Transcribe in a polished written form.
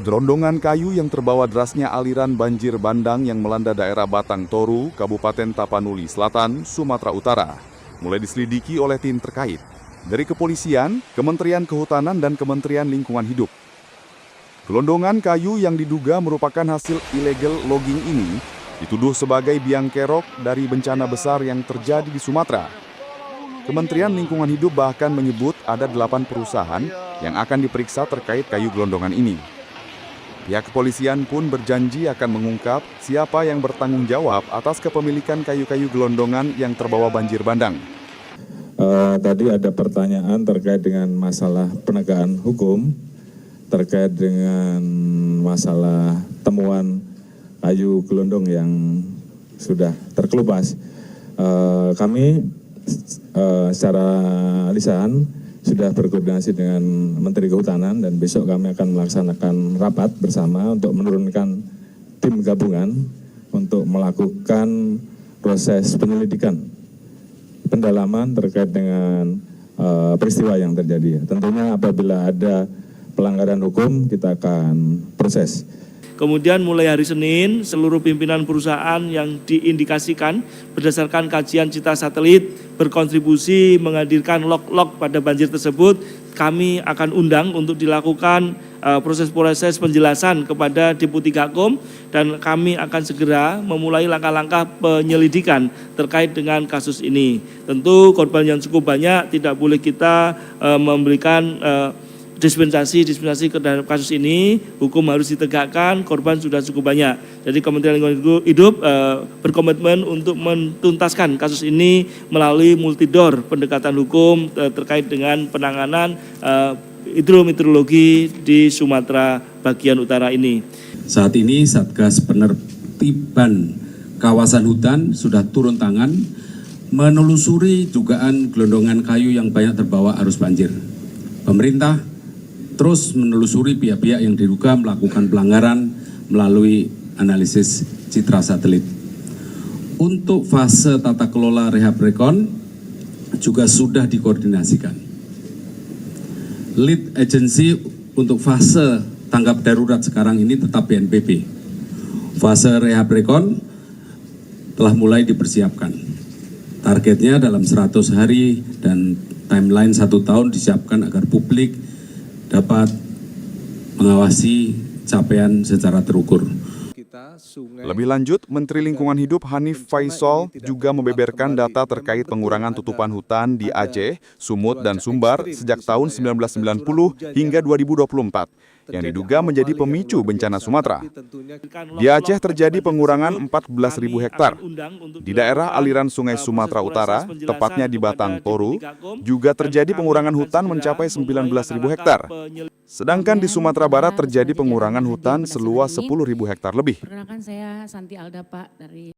Gerondongan kayu yang terbawa derasnya aliran banjir bandang yang melanda daerah Batang Toru, Kabupaten Tapanuli Selatan, Sumatera Utara, mulai diselidiki oleh tim terkait dari Kepolisian, Kementerian Kehutanan, dan Kementerian Lingkungan Hidup. Gelondongan kayu yang diduga merupakan hasil illegal logging ini dituduh sebagai biang kerok dari bencana besar yang terjadi di Sumatera. Kementerian Lingkungan Hidup bahkan menyebut ada 8 perusahaan yang akan diperiksa terkait kayu gelondongan ini. Pihak kepolisian pun berjanji akan mengungkap siapa yang bertanggung jawab atas kepemilikan kayu-kayu gelondongan yang terbawa banjir bandang. Tadi ada pertanyaan terkait dengan masalah penegakan hukum, terkait dengan masalah temuan kayu gelondong yang sudah terkelupas. Kami secara lisan sudah berkoordinasi dengan Menteri Kehutanan dan besok kami akan melaksanakan rapat bersama untuk menurunkan tim gabungan untuk melakukan proses penyelidikan, pendalaman terkait dengan peristiwa yang terjadi. Tentunya apabila ada pelanggaran hukum kita akan proses. Kemudian mulai hari Senin, seluruh pimpinan perusahaan yang diindikasikan berdasarkan kajian citra satelit berkontribusi menghadirkan log-log pada banjir tersebut, kami akan undang untuk dilakukan proses-proses penjelasan kepada Deputi Gakum, dan kami akan segera memulai langkah-langkah penyelidikan terkait dengan kasus ini. Tentu korban yang cukup banyak, tidak boleh kita memberikan dispensasi ke dalam kasus ini. Hukum harus ditegakkan, korban sudah cukup banyak. Jadi Kementerian Lingkungan Hidup berkomitmen untuk menuntaskan kasus ini melalui multidor pendekatan hukum terkait dengan penanganan hidrometeorologi di Sumatera bagian utara ini. Saat ini Satgas Penertiban Kawasan Hutan sudah turun tangan menelusuri dugaan gelondongan kayu yang banyak terbawa arus banjir. Pemerintah terus menelusuri pihak-pihak yang diduga melakukan pelanggaran melalui analisis citra satelit. Untuk fase tata kelola rehab rekon juga sudah dikoordinasikan. Lead agency untuk fase tanggap darurat sekarang ini tetap BNPB. Fase rehab rekon telah mulai dipersiapkan. Targetnya dalam 100 hari dan timeline 1 tahun disiapkan agar publik dapat mengawasi capaian secara terukur. Lebih lanjut, Menteri Lingkungan Hidup Hanif Faisal juga membeberkan data terkait pengurangan tutupan hutan di Aceh, Sumut, dan Sumbar sejak tahun 1990 hingga 2024. Yang diduga menjadi pemicu bencana Sumatera. Di Aceh terjadi pengurangan 14.000 hektar. Di daerah aliran Sungai Sumatera Utara, tepatnya di Batang Toru, juga terjadi pengurangan hutan mencapai 19.000 hektar. Sedangkan di Sumatera Barat terjadi pengurangan hutan seluas 10.000 hektar lebih. Perkenalkan saya Santi Alda, Pak, dari